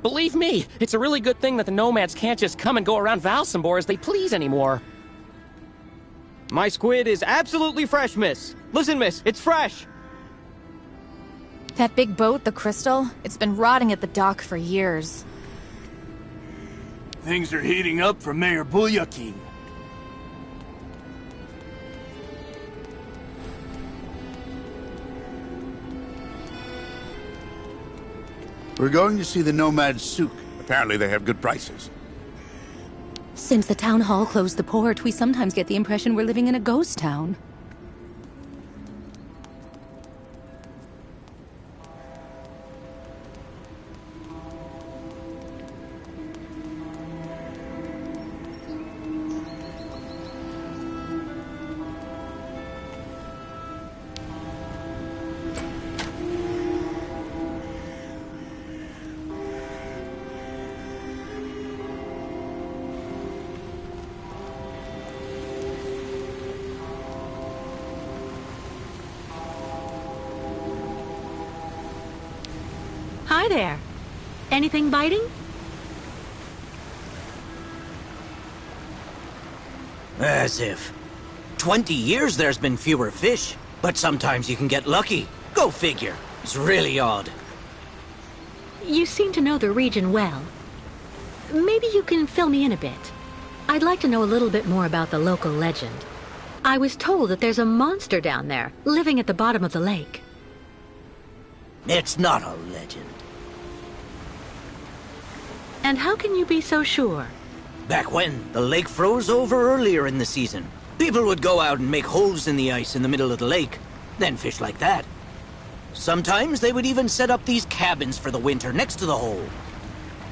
Believe me, it's a really good thing that the nomads can't just come and go around Valsambor as they please anymore. My squid is absolutely fresh, miss. Listen, miss, it's fresh. That big boat, the Crystal, it's been rotting at the dock for years. Things are heating up for Mayor Bulyakin. We're going to see the Nomad Souk. Apparently they have good prices. Since the town hall closed the port, we sometimes get the impression we're living in a ghost town. Hi there. Anything biting? As if. 20 years there's been fewer fish, but sometimes you can get lucky. Go figure. It's really odd. You seem to know the region well. Maybe you can fill me in a bit. I'd like to know a little bit more about the local legend. I was told that there's a monster down there, living at the bottom of the lake. It's not a legend. And how can you be so sure? Back when, the lake froze over earlier in the season. People would go out and make holes in the ice in the middle of the lake, then fish like that. Sometimes they would even set up these cabins for the winter next to the hole.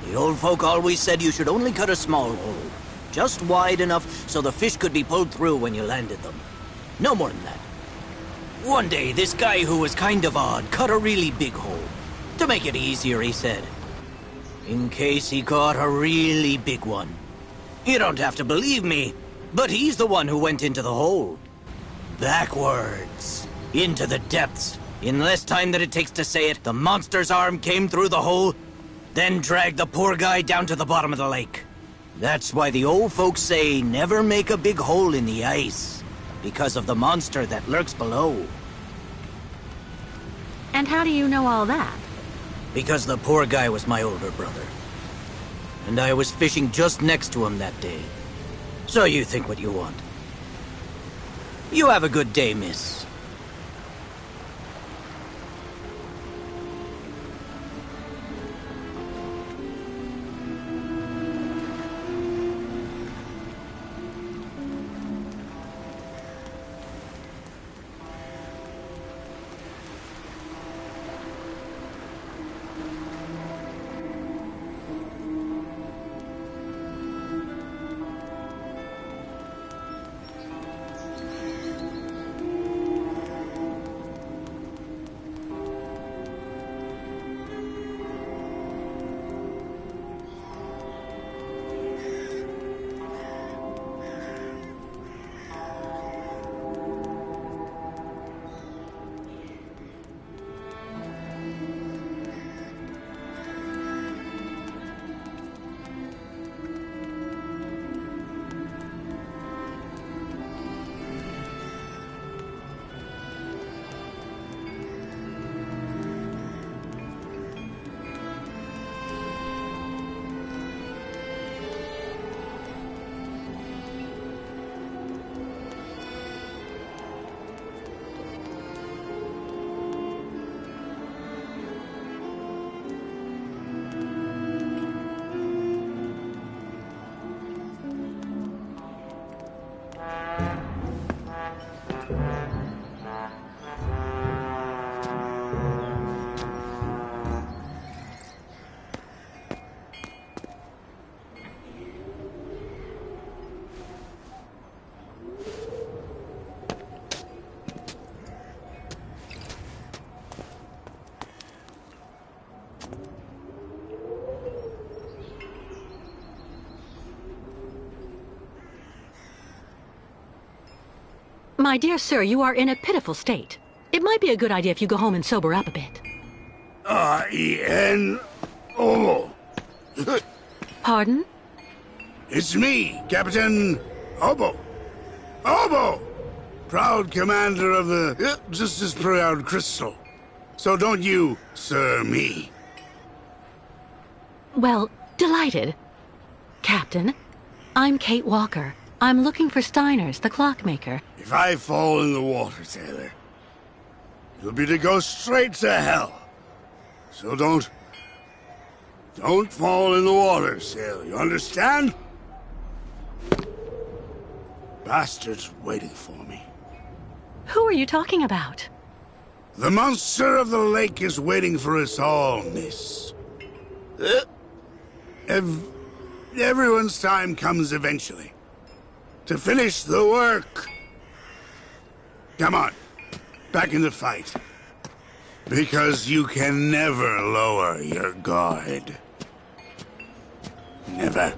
The old folk always said you should only cut a small hole, just wide enough so the fish could be pulled through when you landed them. No more than that. One day, this guy who was kind of odd cut a really big hole. To make it easier, he said. In case he caught a really big one. You don't have to believe me, but he's the one who went into the hole. Backwards. Into the depths. In less time than it takes to say it, the monster's arm came through the hole, then dragged the poor guy down to the bottom of the lake. That's why the old folks say never make a big hole in the ice, because of the monster that lurks below. And how do you know all that? Because the poor guy was my older brother. And I was fishing just next to him that day. So you think what you want. You have a good day, miss. My dear sir, you are in a pitiful state. It might be a good idea if you go home and sober up a bit. Ian. Oh. Pardon? It's me, Captain Obo. Obo! Proud commander of the just as proud crystal. So don't you, sir, me. Well, delighted. Captain, I'm Kate Walker. I'm looking for Steiner's, the clockmaker. If I fall in the water, sailor, it'll be to go straight to hell. So don't fall in the water, sailor. You understand? Bastard's waiting for me. Who are you talking about? The monster of the lake is waiting for us all, miss. Everyone's time comes eventually. To finish the work. Come on, back in the fight. Because you can never lower your guard. Never.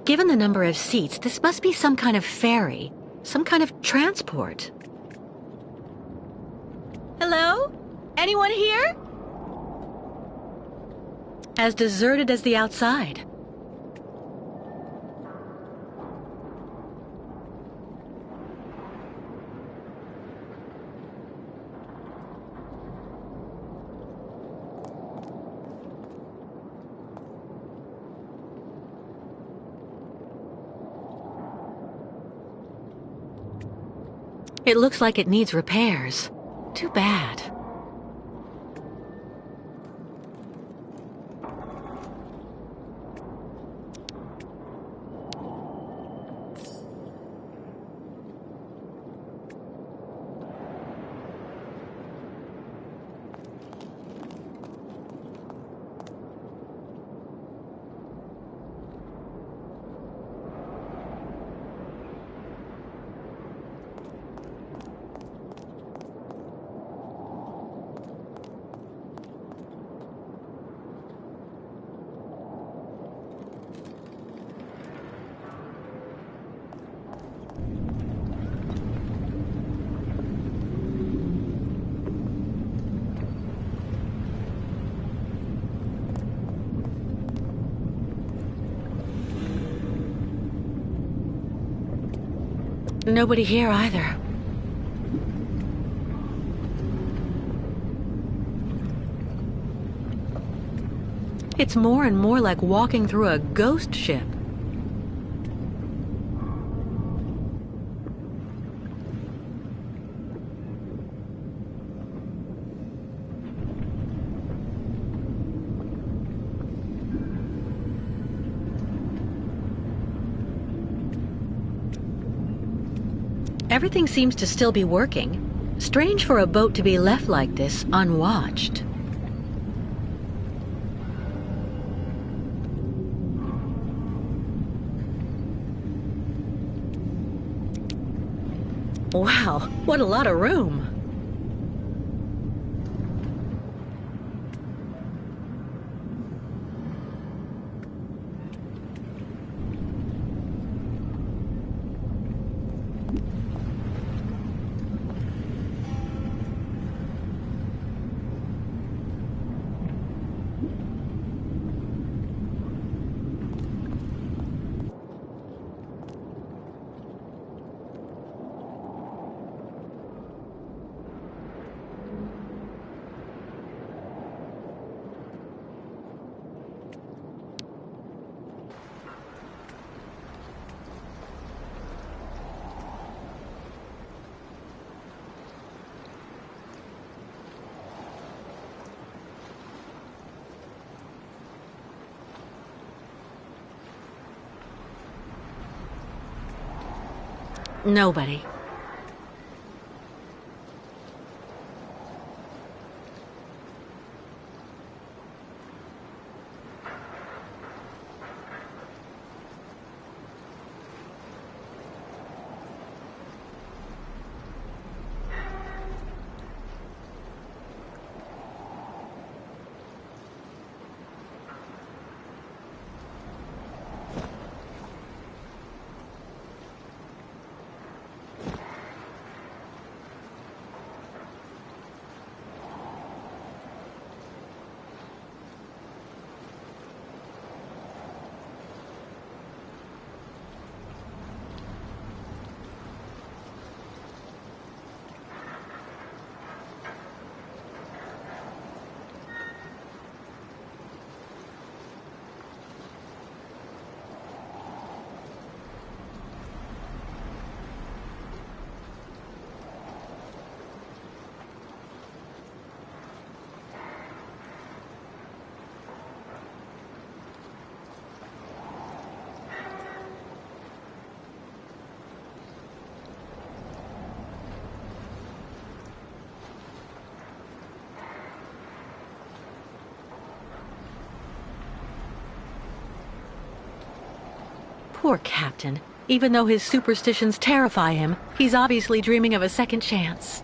Given the number of seats, this must be some kind of ferry, some kind of transport. Hello? Anyone here? As deserted as the outside. It looks like it needs repairs. Too bad. Nobody here either. It's more and more like walking through a ghost ship. Everything seems to still be working. Strange for a boat to be left like this, unwatched. Wow, what a lot of room. Nobody. Poor Captain. Even though his superstitions terrify him, he's obviously dreaming of a second chance.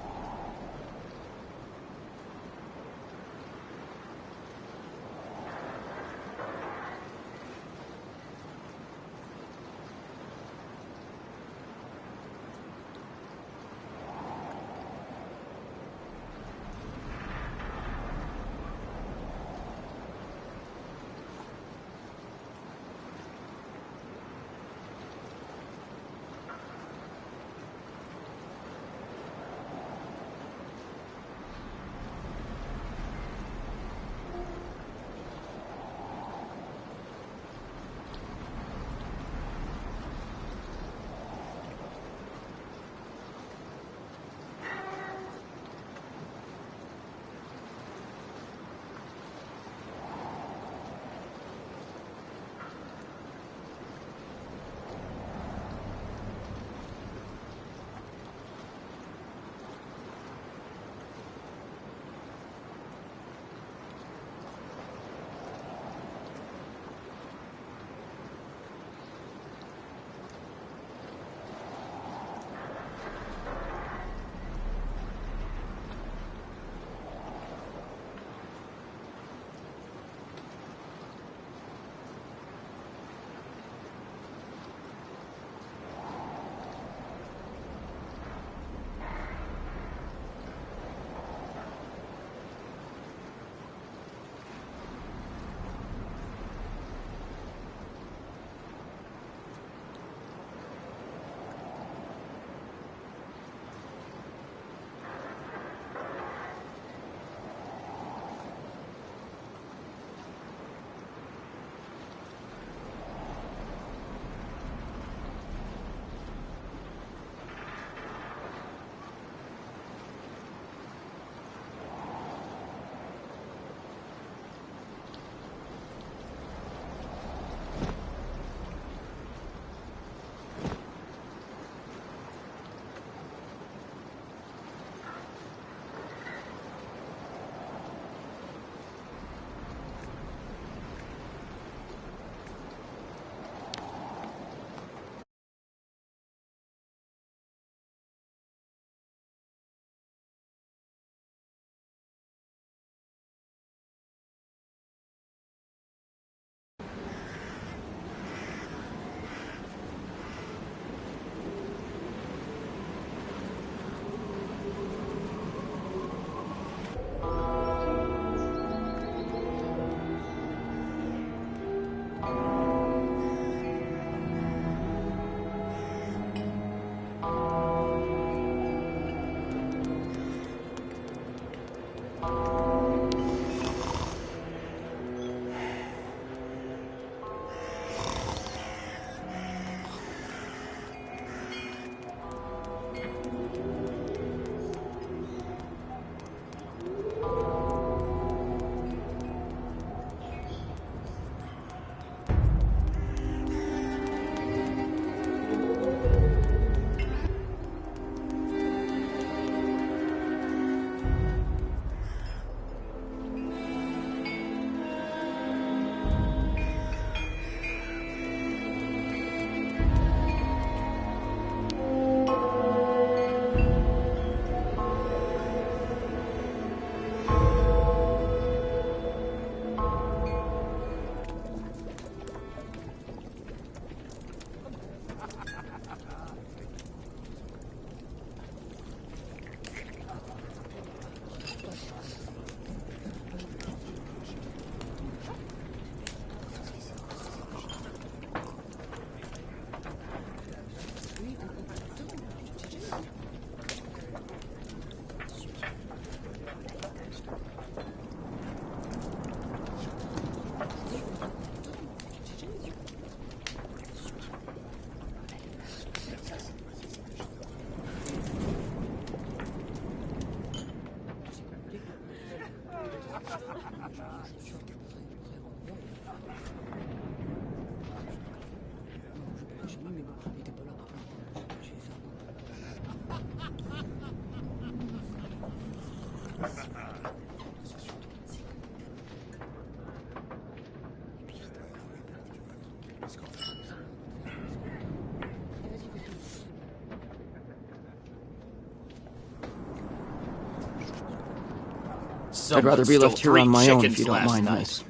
I'd rather be left here on my own if you don't mind, miss.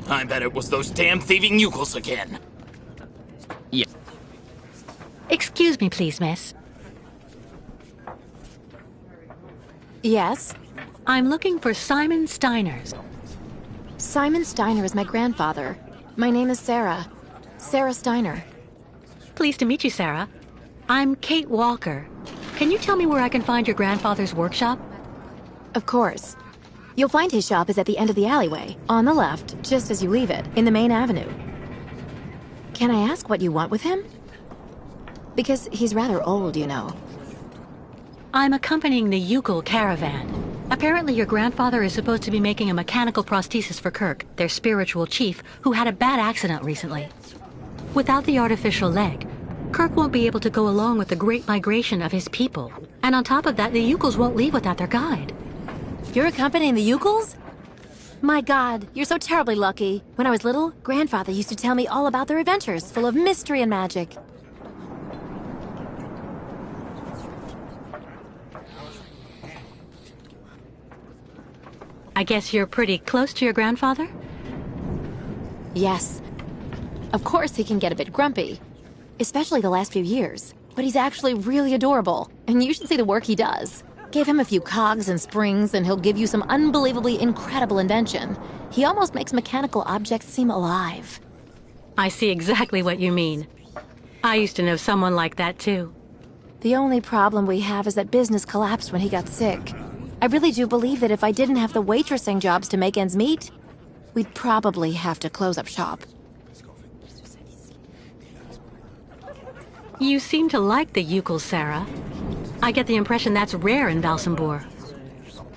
I bet it was those damn thieving Yukels again. Yeah. Excuse me, please, miss. Yes? I'm looking for Simon Steiner. Simon Steiner is my grandfather. My name is Sarah. Sarah Steiner. Pleased to meet you, Sarah. I'm Kate Walker. Can you tell me where I can find your grandfather's workshop? Of course. You'll find his shop is at the end of the alleyway, on the left, just as you leave it, in the main avenue. Can I ask what you want with him? Because he's rather old, you know. I'm accompanying the Yukel caravan. Apparently your grandfather is supposed to be making a mechanical prosthesis for Kirk, their spiritual chief, who had a bad accident recently. Without the artificial leg, Kirk won't be able to go along with the great migration of his people. And on top of that, the Yukels won't leave without their guide. You're accompanying the Yukels? My God, you're so terribly lucky. When I was little, Grandfather used to tell me all about their adventures, full of mystery and magic. I guess you're pretty close to your grandfather? Yes. Of course he can get a bit grumpy. Especially the last few years. But he's actually really adorable. And you should see the work he does. Give him a few cogs and springs and he'll give you some unbelievably incredible invention. He almost makes mechanical objects seem alive. I see exactly what you mean. I used to know someone like that too. The only problem we have is that business collapsed when he got sick. I really do believe that if I didn't have the waitressing jobs to make ends meet, we'd probably have to close up shop. You seem to like the Yukels, Sarah. I get the impression that's rare in Valsambor.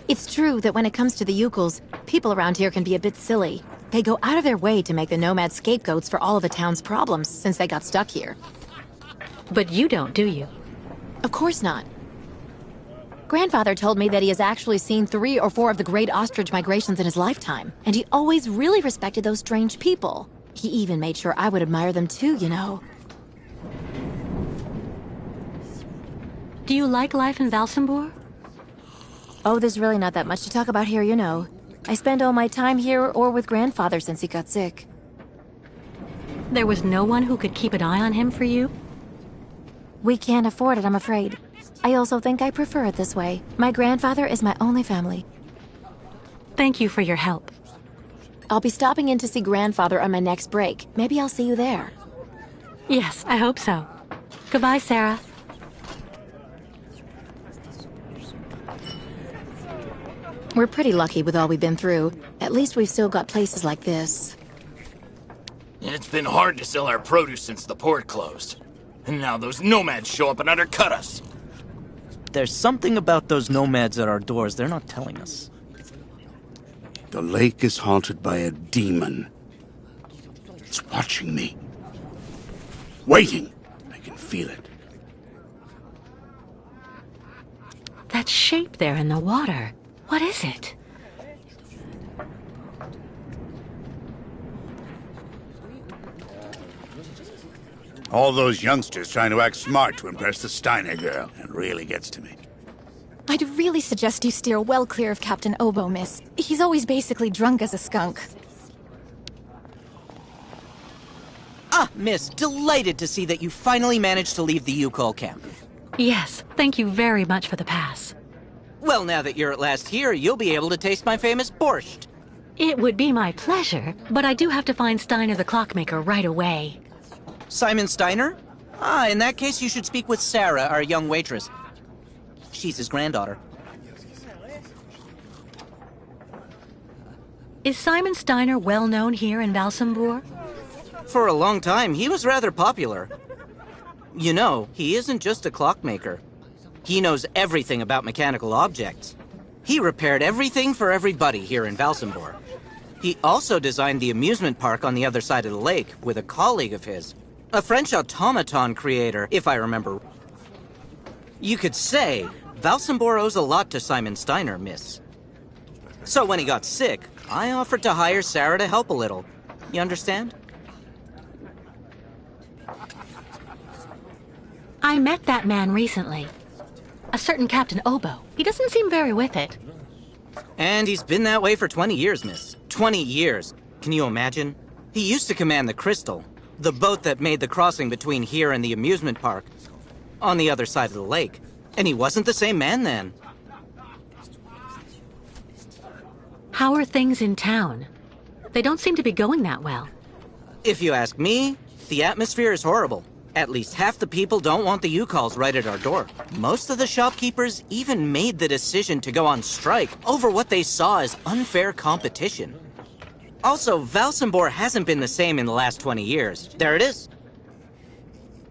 It's true that when it comes to the Yukels, people around here can be a bit silly. They go out of their way to make the nomads scapegoats for all of the town's problems since they got stuck here. But you don't, do you? Of course not. Grandfather told me that he has actually seen 3 or 4 of the great ostrich migrations in his lifetime, and he always really respected those strange people. He even made sure I would admire them too, you know. Do you like life in Valsambor? Oh, there's really not that much to talk about here, you know. I spend all my time here or with Grandfather since he got sick. There was no one who could keep an eye on him for you? We can't afford it, I'm afraid. I also think I prefer it this way. My grandfather is my only family. Thank you for your help. I'll be stopping in to see Grandfather on my next break. Maybe I'll see you there. Yes, I hope so. Goodbye, Sarah. We're pretty lucky with all we've been through. At least we've still got places like this. It's been hard to sell our produce since the port closed. And now those nomads show up and undercut us. There's something about those nomads at our doors they're not telling us. The lake is haunted by a demon. It's watching me. Waiting. I can feel it. That shape there in the water. What is it? All those youngsters trying to act smart to impress the Steiner girl. It really gets to me. I'd really suggest you steer well clear of Captain Oboe, miss. He's always basically drunk as a skunk. Ah, miss, delighted to see that you finally managed to leave the Yukel camp. Yes, thank you very much for the pass. Well, now that you're at last here, you'll be able to taste my famous borscht. It would be my pleasure, but I do have to find Steiner the clockmaker right away. Simon Steiner? Ah, in that case, you should speak with Sarah, our young waitress. She's his granddaughter. Is Simon Steiner well known here in Valsambor? For a long time, he was rather popular. You know, he isn't just a clockmaker. He knows everything about mechanical objects. He repaired everything for everybody here in Valsambor. He also designed the amusement park on the other side of the lake with a colleague of his. A French automaton creator, if I remember. You could say Valsambor owes a lot to Simon Steiner, miss. So when he got sick, I offered to hire Sarah to help a little. You understand? I met that man recently. A certain Captain Obo. He doesn't seem very with it. And he's been that way for 20 years, miss. 20 years. Can you imagine? He used to command the Crystal, the boat that made the crossing between here and the amusement park, on the other side of the lake. And he wasn't the same man then. How are things in town? They don't seem to be going that well. If you ask me, the atmosphere is horrible. At least half the people don't want the U-calls right at our door. Most of the shopkeepers even made the decision to go on strike over what they saw as unfair competition. Also, Valsambor hasn't been the same in the last 20 years. There it is.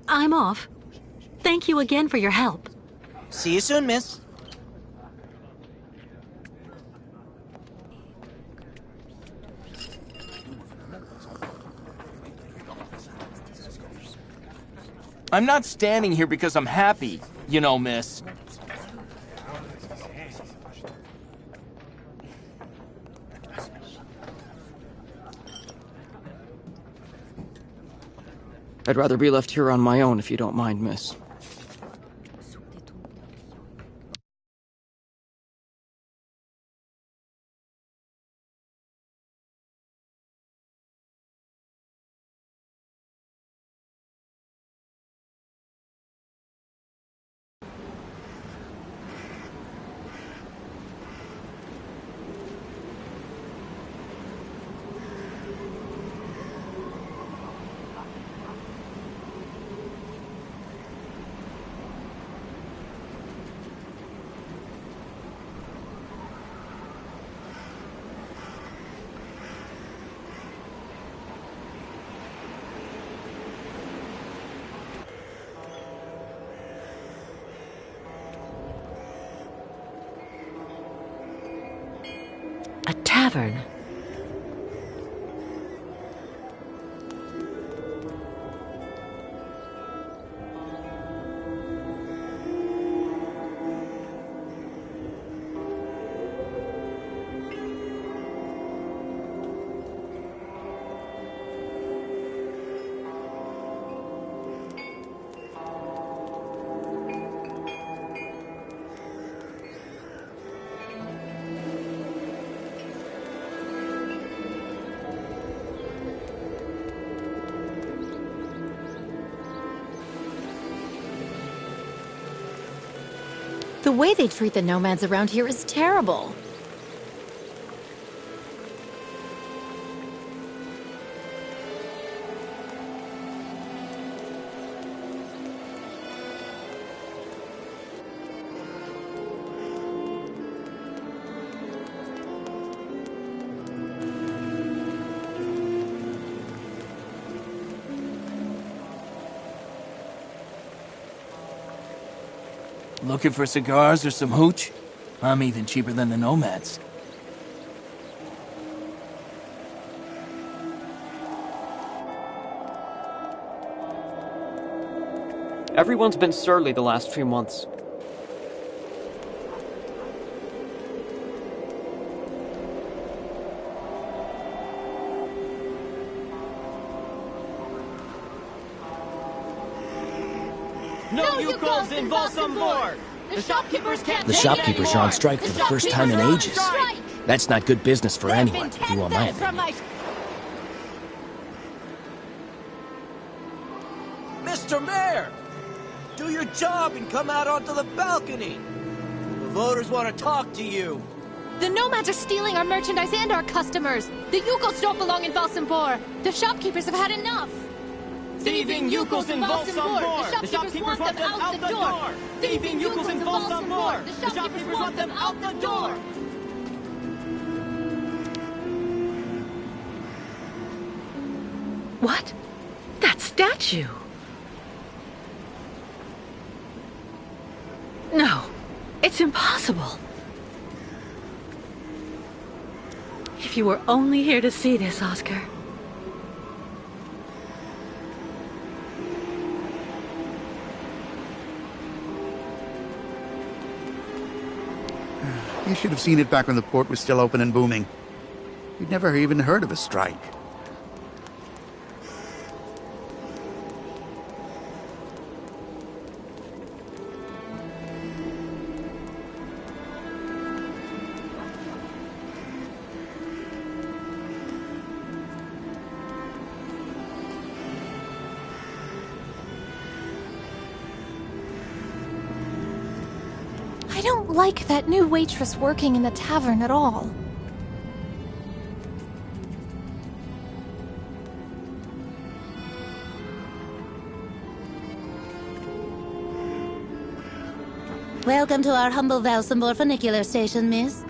I'm off. Thank you again for your help. See you soon, miss. I'm not standing here because I'm happy, you know, miss. I'd rather be left here on my own if you don't mind, miss. A tavern. The way they treat the nomads around here is terrible. Looking for cigars or some hooch? I'm even cheaper than the nomads. Everyone's been surly the last few months. No U-calls in Valsambor! The shopkeepers can't. The shopkeepers are on strike for the first time in ages. That's not good business for anyone, if you want my opinion. Mr. Mayor! Do your job and come out onto the balcony! The voters want to talk to you. The nomads are stealing our merchandise and our customers. The Yukos don't belong in Valsambor. The shopkeepers have had enough. Thieving Yukos in Valsambor! The shopkeepers want them out the door! Thieving Yukos in Valsambor! The shopkeepers want them out the door! What? That statue? No, it's impossible. If you were only here to see this, Oscar. You should have seen it back when the port was still open and booming. You'd never even heard of a strike. I don't like that new waitress working in the tavern at all. Welcome to our humble Valsambor funicular station, miss.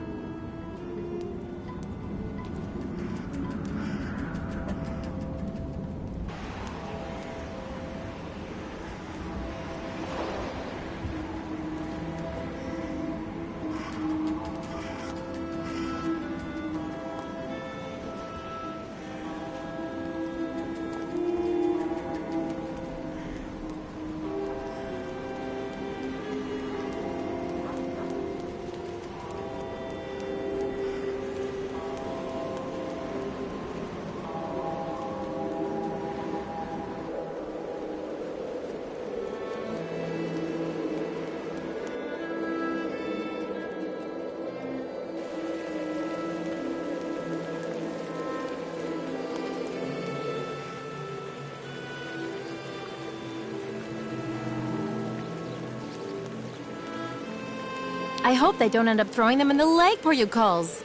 I hope they don't end up throwing them in the lake for you calls.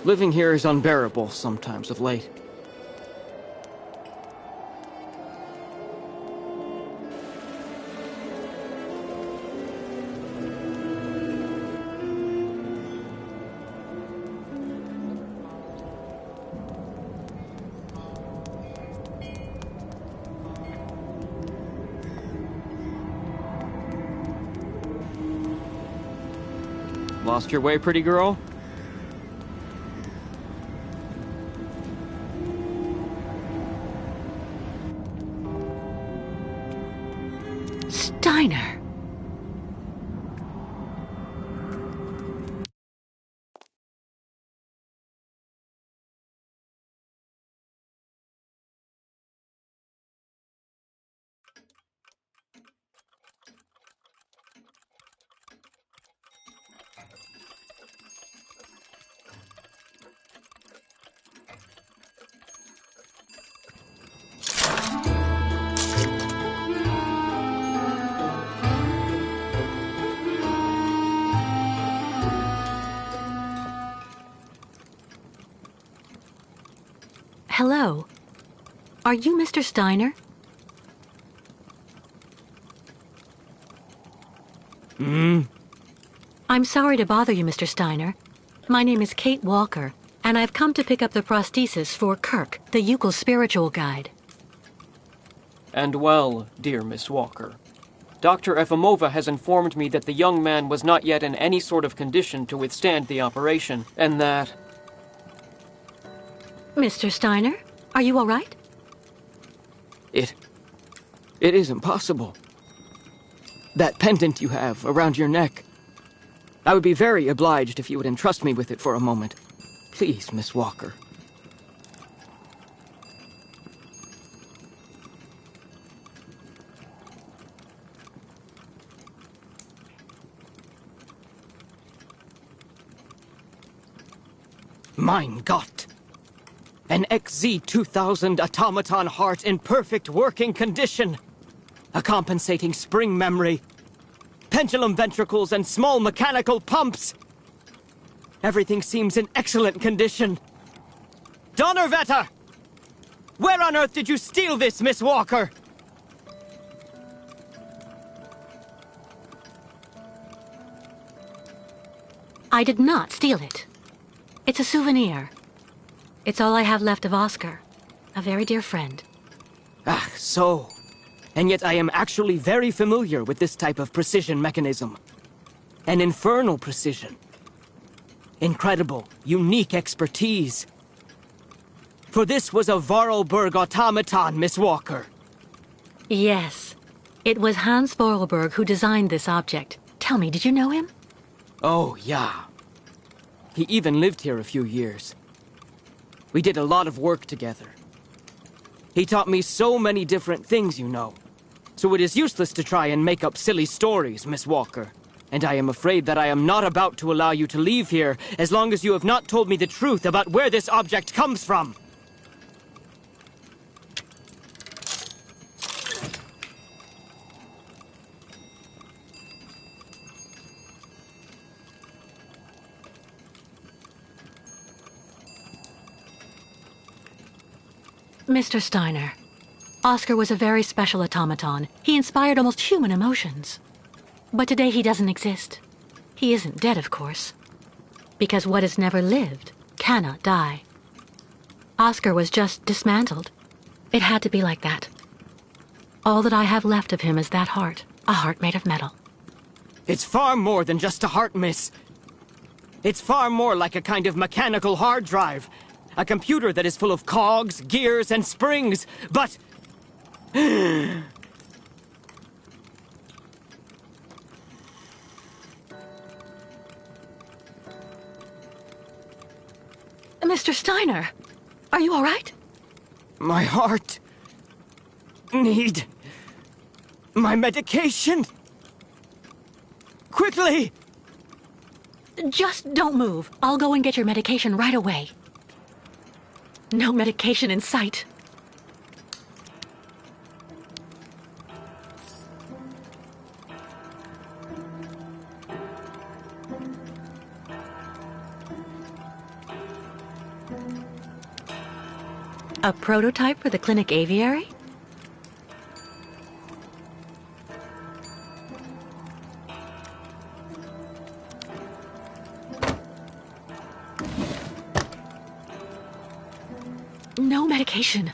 Living here is unbearable sometimes of late. Lost your way, pretty girl? Steiner! Hello. Are you Mr. Steiner? I'm sorry to bother you, Mr. Steiner. My name is Kate Walker, and I've come to pick up the prosthesis for Kirk, the Yukel spiritual guide. And well, dear Miss Walker, Dr. Efimova has informed me that the young man was not yet in any sort of condition to withstand the operation, and that... Mr. Steiner, are you all right? It is impossible. That pendant you have around your neck. I would be very obliged if you would entrust me with it for a moment. Please, Miss Walker. Mein Gott! An XZ-2000 automaton heart in perfect working condition. A compensating spring memory. Pendulum ventricles and small mechanical pumps. Everything seems in excellent condition. Donnerwetter! Where on earth did you steal this, Miss Walker? I did not steal it. It's a souvenir. It's all I have left of Oscar, a very dear friend. Ah, so. And yet I am actually very familiar with this type of precision mechanism. An infernal precision. incredible, unique expertise. For this was a Vorarlberg automaton, Miss Walker. Yes. It was Hans Vorarlberg who designed this object. Tell me, did you know him? Oh, yeah. He even lived here a few years. We did a lot of work together. He taught me so many different things, you know. So it is useless to try and make up silly stories, Miss Walker. And I am afraid that I am not about to allow you to leave here as long as you have not told me the truth about where this object comes from. Mr. Steiner, Oscar was a very special automaton. He inspired almost human emotions. But today he doesn't exist. He isn't dead, of course. Because what has never lived cannot die. Oscar was just dismantled. It had to be like that. All that I have left of him is that heart, a heart made of metal. It's far more than just a heart, miss. It's far more like a kind of mechanical hard drive. A computer that is full of cogs, gears, and springs, but... Mr. Steiner, are you all right? My heart... need... my medication. Quickly! Just don't move. I'll go and get your medication right away. No medication in sight. A prototype for the clinic aviary? No medication.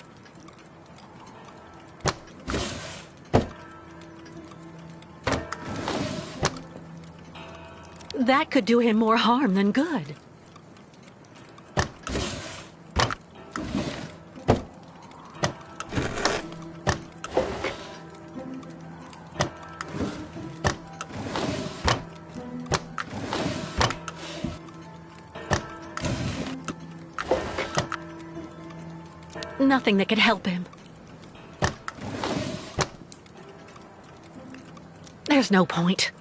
That could do him more harm than good. Nothing that could help him. There's no point.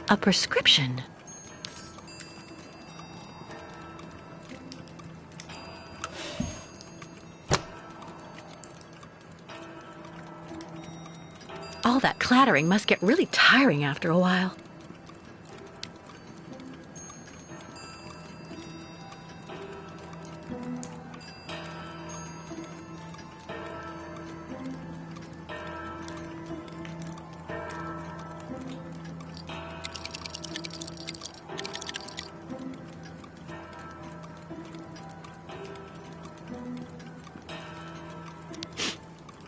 A prescription. All that clattering must get really tiring after a while.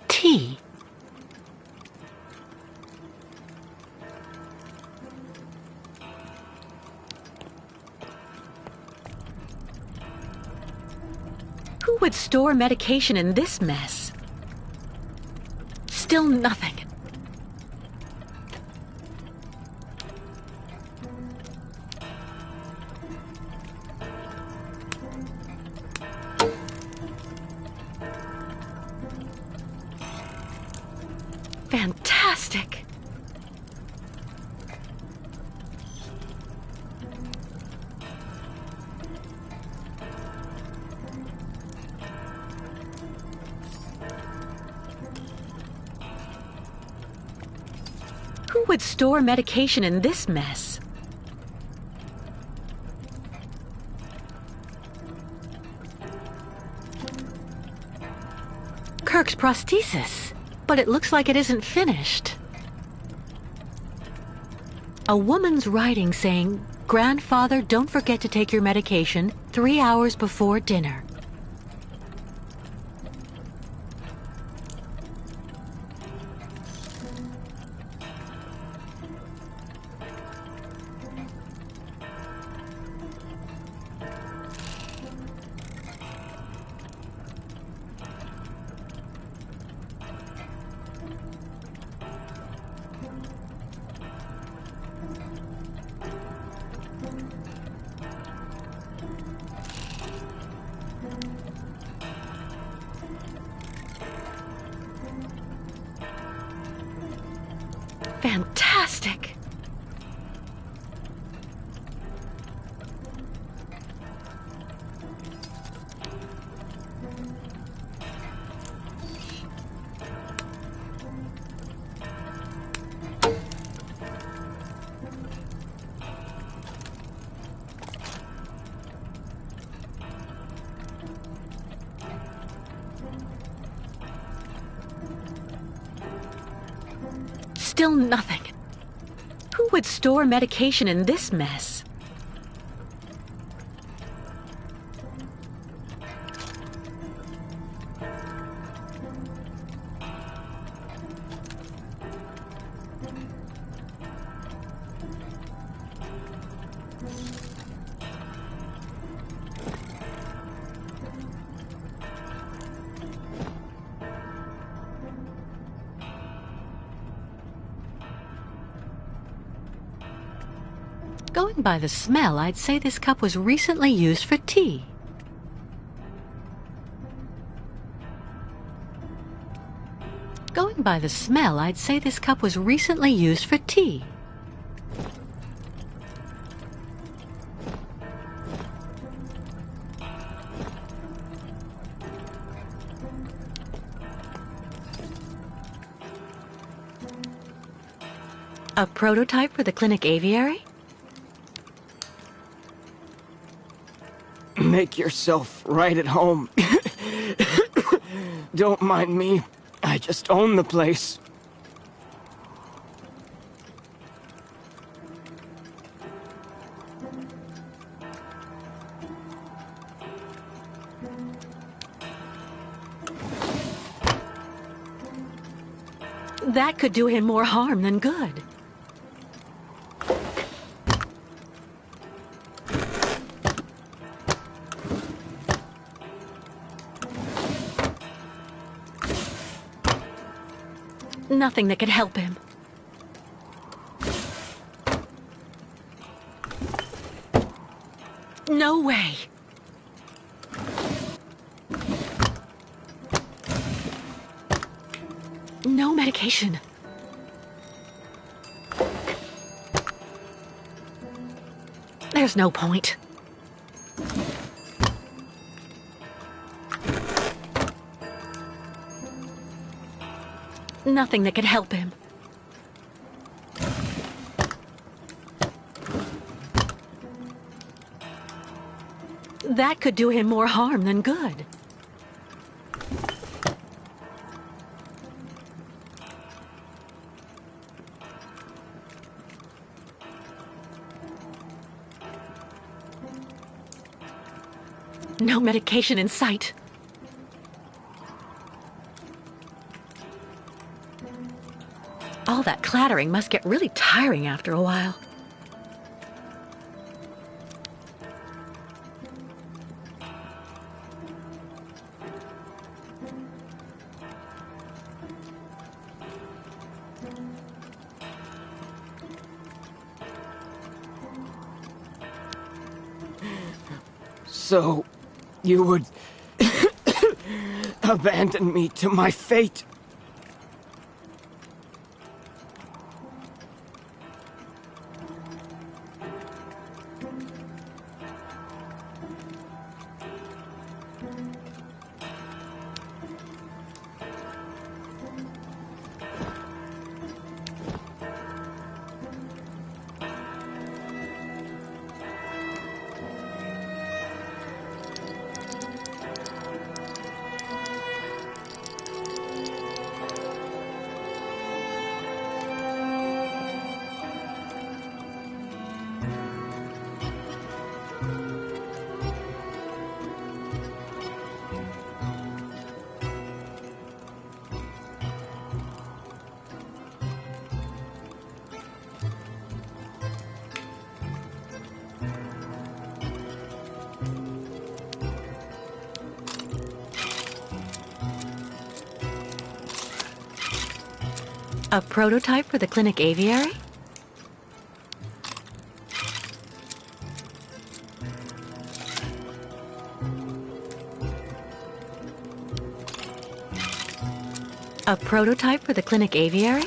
Tea. Who would store medication in this mess? Still nothing. Fantastic. Who would store medication in this mess? Kirk's prosthesis. But it looks like it isn't finished. A woman's writing saying, "Grandfather, don't forget to take your medication 3 hours before dinner." Fantastic! Still nothing. Who would store medication in this mess? Going by the smell, I'd say this cup was recently used for tea. Going by the smell, I'd say this cup was recently used for tea. A prototype for the clinic aviary? Make yourself right at home. Don't mind me. I just own the place. That could do him more harm than good. Nothing that could help him. No way. No medication. There's no point. Nothing that could help him. That could do him more harm than good. No medication in sight. All that clattering must get really tiring after a while. So, you would abandon me to my fate? A prototype for the clinic aviary? A prototype for the clinic aviary?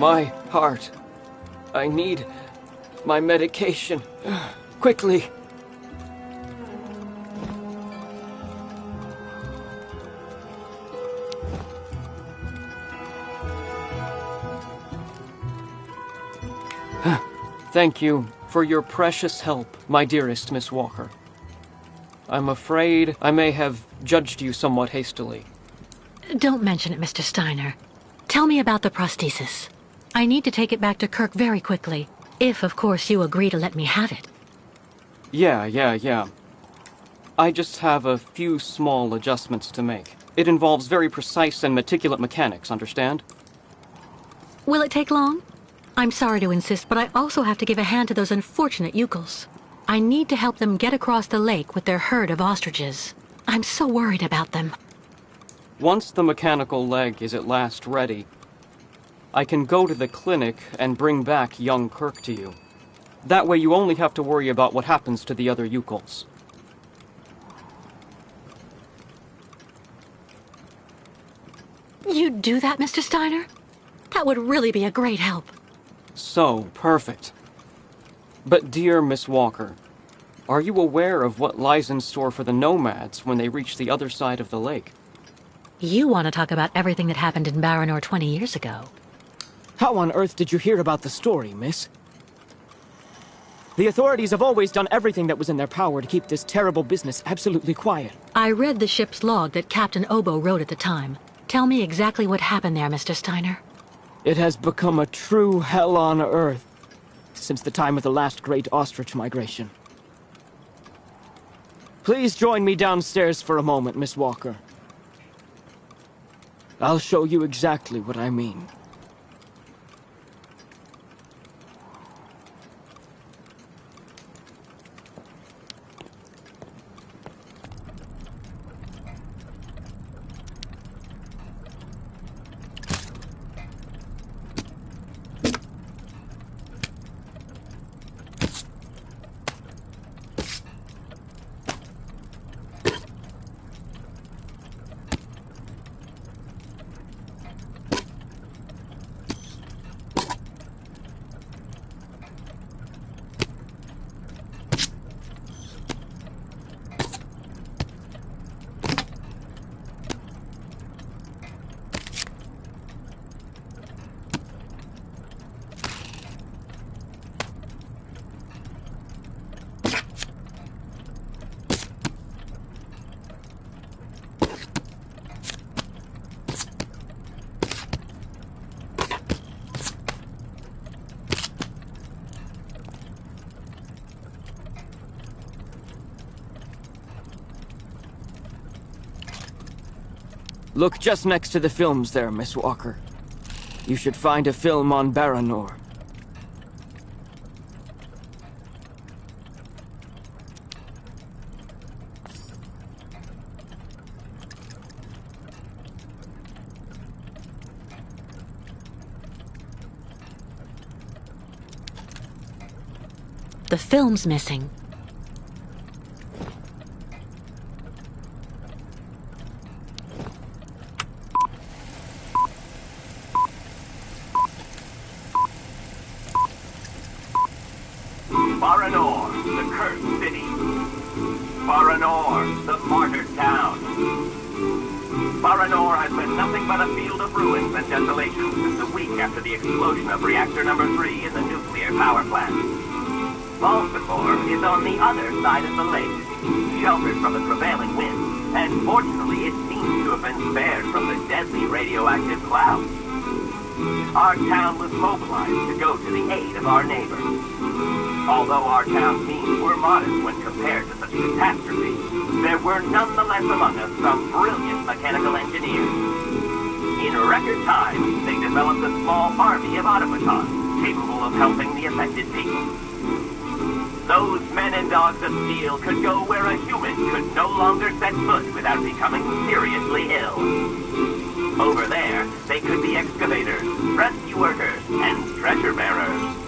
My heart. I need my medication. Quickly. Thank you for your precious help, my dearest Miss Walker. I'm afraid I may have judged you somewhat hastily. Don't mention it, Mr. Steiner. Tell me about the prosthesis. I need to take it back to Kirk very quickly. If, of course, you agree to let me have it. Yeah. I just have a few small adjustments to make. It involves very precise and meticulous mechanics, understand? Will it take long? I'm sorry to insist, but I also have to give a hand to those unfortunate Yukos. I need to help them get across the lake with their herd of ostriches. I'm so worried about them. Once the mechanical leg is at last ready, I can go to the clinic and bring back young Kirk to you. That way you only have to worry about what happens to the other Yukos. You'd do that, Mr. Steiner? That would really be a great help. So, perfect. But dear Miss Walker, are you aware of what lies in store for the nomads when they reach the other side of the lake? You want to talk about everything that happened in Baranor 20 years ago. How on earth did you hear about the story, miss? The authorities have always done everything that was in their power to keep this terrible business absolutely quiet. I read the ship's log that Captain Obo wrote at the time. Tell me exactly what happened there, Mr. Steiner. It has become a true hell on Earth since the time of the last great ostrich migration. Please join me downstairs for a moment, Miss Walker. I'll show you exactly what I mean. Look just next to the films there, Miss Walker. You should find a film on Baranor. The film's missing. Baranor, the cursed city. Baranor, the martyred town. Baranor has been nothing but a field of ruins and desolation since a week after the explosion of reactor number 3 in the nuclear power plant. Baltimore is on the other side of the lake, sheltered from the prevailing winds, and fortunately it seems to have been spared from the deadly radioactive clouds. Our town was mobilized to go to the aid of our neighbors. Although our town's means were modest when compared to such a catastrophe, there were nonetheless among us some brilliant mechanical engineers. In record time, they developed a small army of automatons capable of helping the affected people. Those men and dogs of steel could go where a human could no longer set foot without becoming seriously ill. Over there, they could be excavators, rescue workers, and treasure bearers.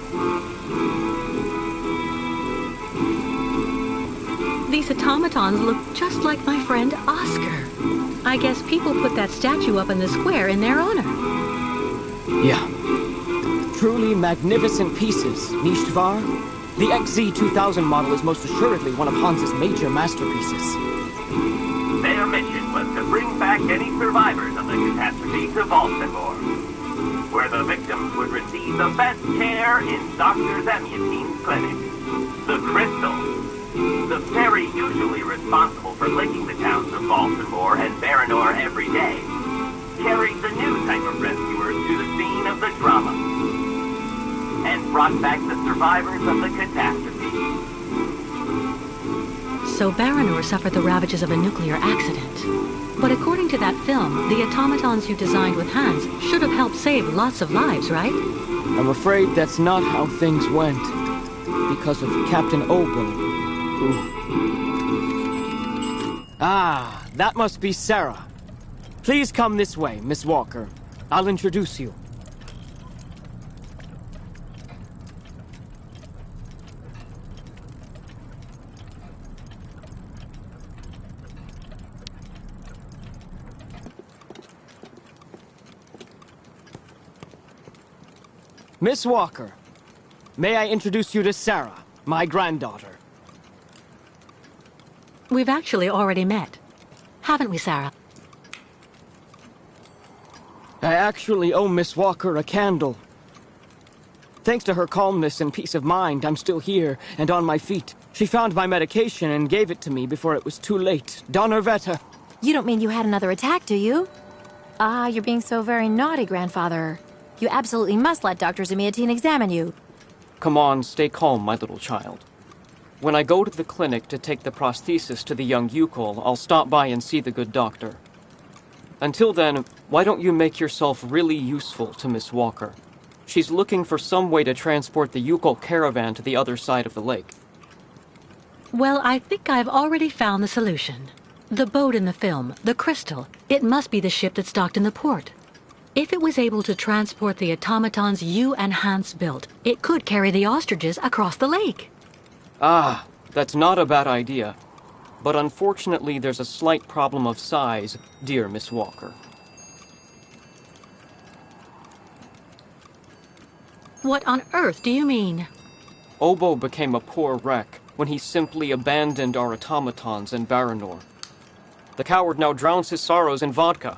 These automatons look just like my friend Oscar. I guess people put that statue up in the square in their honor. Yeah. Truly magnificent pieces, Nishtvar. The XZ2000 model is most assuredly one of Hans's major masterpieces. Their mission was to bring back any survivors of the catastrophe to Baltimore, where the victims would receive the best care in Dr. Zamyatin's clinic. The Crystal, the fairy usually responsible for linking the towns of Baltimore and Baranor every day, carried the new type of rescuers to the scene of the drama and brought back the survivors of the catastrophe. So Baranor suffered the ravages of a nuclear accident. But according to that film, the automatons you designed with Hans should have helped save lots of lives, right? I'm afraid that's not how things went. Because of Captain Obo, who... Ah, that must be Sarah. Please come this way, Miss Walker. I'll introduce you. Miss Walker, may I introduce you to Sarah, my granddaughter? We've actually already met. Haven't we, Sarah? I actually owe Miss Walker a candle. Thanks to her calmness and peace of mind, I'm still here and on my feet. She found my medication and gave it to me before it was too late. Donnerwetter. You don't mean you had another attack, do you? Ah, you're being so very naughty, Grandfather. You absolutely must let Dr. Zamyatin examine you. Come on, stay calm, my little child. When I go to the clinic to take the prosthesis to the young Yukol, I'll stop by and see the good doctor. Until then, why don't you make yourself really useful to Miss Walker? She's looking for some way to transport the Yukol caravan to the other side of the lake. Well, I think I've already found the solution. The boat in the film, the Crystal, it must be the ship that's docked in the port. If it was able to transport the automatons you and Hans built, it could carry the ostriches across the lake. Ah, that's not a bad idea. But unfortunately, there's a slight problem of size, dear Miss Walker. What on earth do you mean? Obo became a poor wreck when he simply abandoned our automatons in Baranor. The coward now drowns his sorrows in vodka.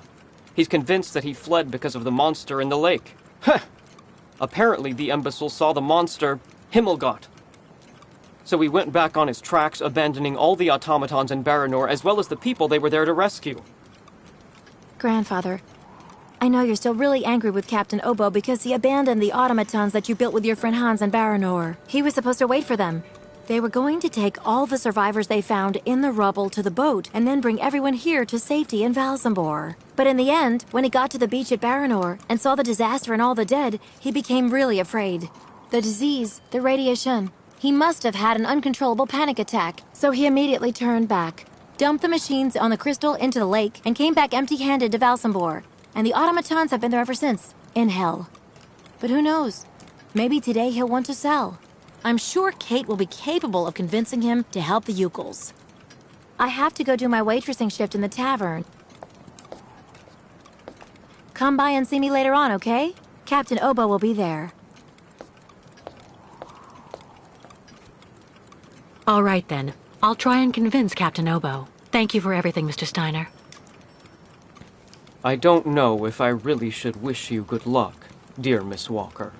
He's convinced that he fled because of the monster in the lake. Heh! Apparently the imbecile saw the monster, Himmelgott. So he went back on his tracks, abandoning all the automatons in Baranor, as well as the people they were there to rescue. Grandfather, I know you're still really angry with Captain Obo because he abandoned the automatons that you built with your friend Hans in Baranor. He was supposed to wait for them. They were going to take all the survivors they found in the rubble to the boat and then bring everyone here to safety in Valsambor. But in the end, when he got to the beach at Baranor and saw the disaster and all the dead, he became really afraid. The disease, the radiation. He must have had an uncontrollable panic attack, so he immediately turned back, dumped the machines on the Crystal into the lake, and came back empty-handed to Valsambor. And the automatons have been there ever since, in hell. But who knows? Maybe today he'll want to sell. I'm sure Kate will be capable of convincing him to help the Yukols. I have to go do my waitressing shift in the tavern. Come by and see me later on, okay? Captain Obo will be there. All right, then. I'll try and convince Captain Obo. Thank you for everything, Mr. Steiner. I don't know if I really should wish you good luck, dear Miss Walker.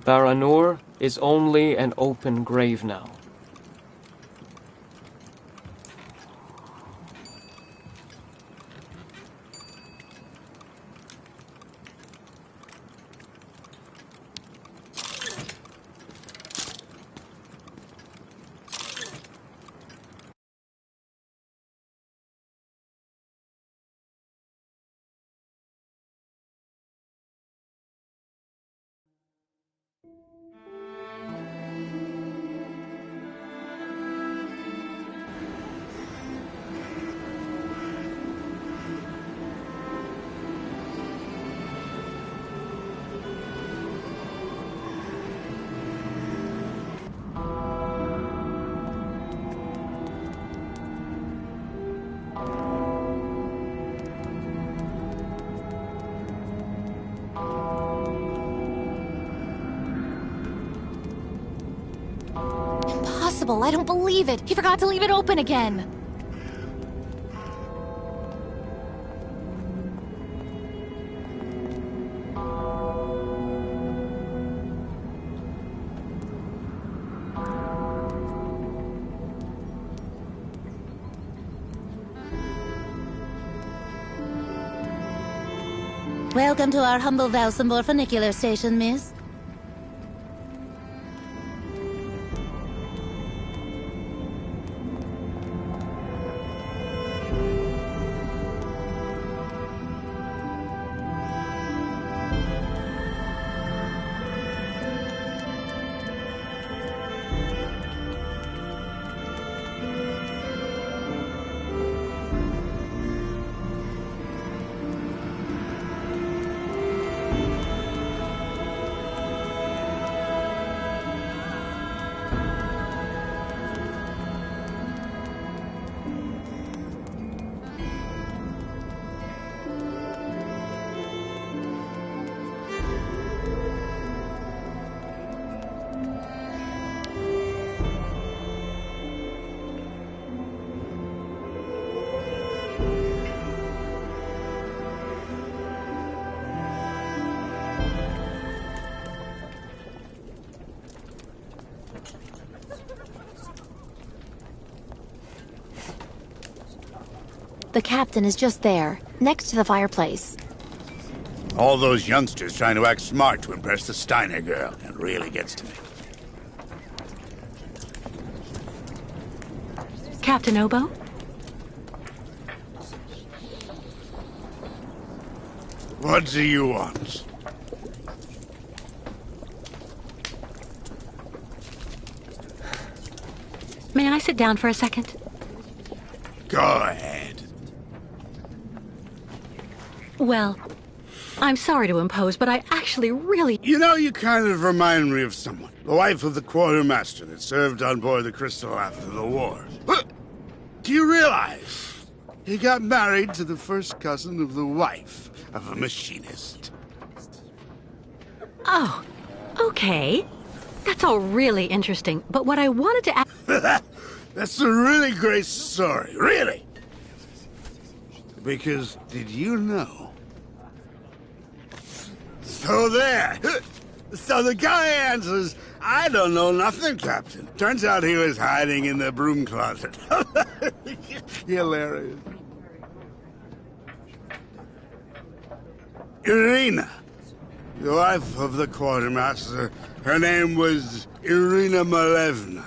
Baranor is only an open grave now. Impossible, I don't believe it. He forgot to leave it open again. Welcome to our humble Valsambor funicular station, miss. The captain is just there, next to the fireplace. All those youngsters trying to act smart to impress the Steiner girl. It really gets to me. Captain Obo? What do you want? May I sit down for a second? Go ahead. Well, I'm sorry to impose, but I actually really... You know, you kind of remind me of someone. The wife of the quartermaster that served on board the Crystal after the war. Do you realize he got married to the first cousin of the wife of a machinist? Oh, okay. That's all really interesting, but what I wanted to ask... That's a really great story, really. Because, did you know? So there. So the guy answers, I don't know nothing, Captain. Turns out he was hiding in the broom closet. Hilarious. Irina, the wife of the quartermaster, her name was Irina Malevna.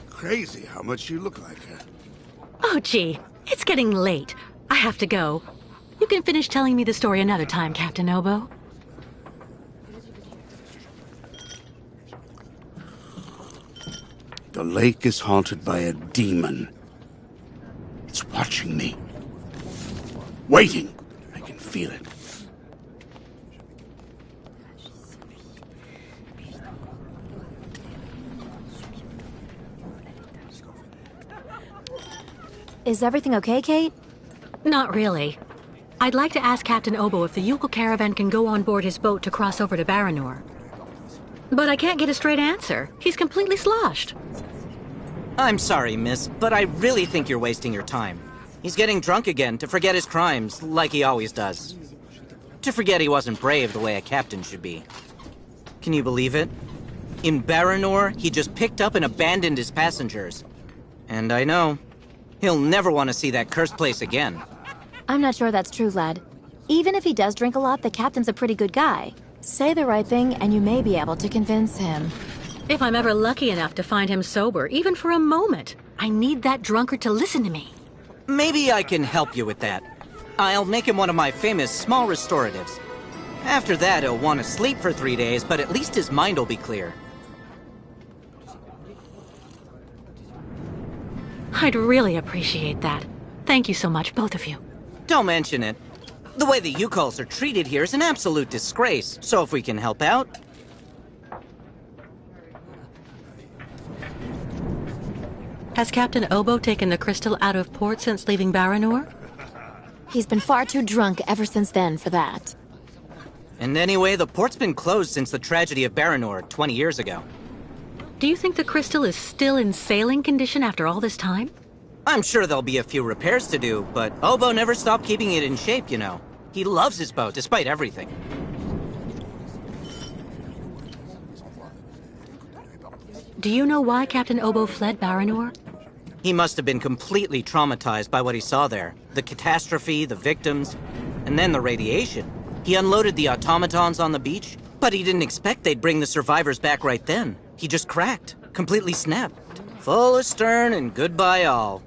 Crazy how much you look like her. Oh, gee. It's getting late. I have to go. You can finish telling me the story another time, Captain Obo. The lake is haunted by a demon. It's watching me. Waiting. I can feel it. Is everything okay, Kate? Not really. I'd like to ask Captain Obo if the Yukon caravan can go on board his boat to cross over to Baranor. But I can't get a straight answer. He's completely sloshed. I'm sorry, miss, but I really think you're wasting your time. He's getting drunk again to forget his crimes, like he always does. To forget he wasn't brave the way a captain should be. Can you believe it? In Baranor, he just picked up and abandoned his passengers. And I know, he'll never want to see that cursed place again. I'm not sure that's true, lad. Even if he does drink a lot, the captain's a pretty good guy. Say the right thing, and you may be able to convince him. If I'm ever lucky enough to find him sober, even for a moment, I need that drunkard to listen to me. Maybe I can help you with that. I'll make him one of my famous small restoratives. After that, he'll want to sleep for 3 days, but at least his mind will be clear. I'd really appreciate that. Thank you so much, both of you. Don't mention it. The way the Yukols are treated here is an absolute disgrace, so if we can help out... Has Captain Obo taken the crystal out of port since leaving Baranor? He's been far too drunk ever since then for that. And anyway, the port's been closed since the tragedy of Baranor 20 years ago. Do you think the crystal is still in sailing condition after all this time? I'm sure there'll be a few repairs to do, but Obo never stopped keeping it in shape, you know. He loves his boat, despite everything. Do you know why Captain Obo fled Baranor? He must have been completely traumatized by what he saw there. The catastrophe, the victims, and then the radiation. He unloaded the automatons on the beach, but he didn't expect they'd bring the survivors back right then. He just cracked, completely snapped. Full astern and goodbye all.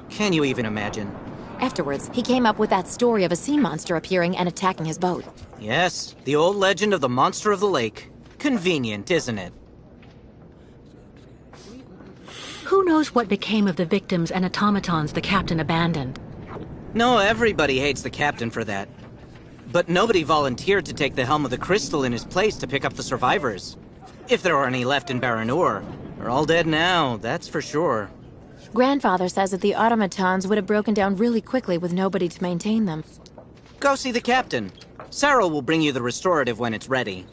Can you even imagine? Afterwards, he came up with that story of a sea monster appearing and attacking his boat. Yes, the old legend of the monster of the lake. Convenient, isn't it? Who knows what became of the victims and automatons the captain abandoned? No, everybody hates the captain for that. But nobody volunteered to take the helm of the crystal in his place to pick up the survivors. If there are any left in Baranor, they're all dead now, that's for sure. Grandfather says that the automatons would have broken down really quickly with nobody to maintain them. Go see the captain. Sarah will bring you the restorative when it's ready.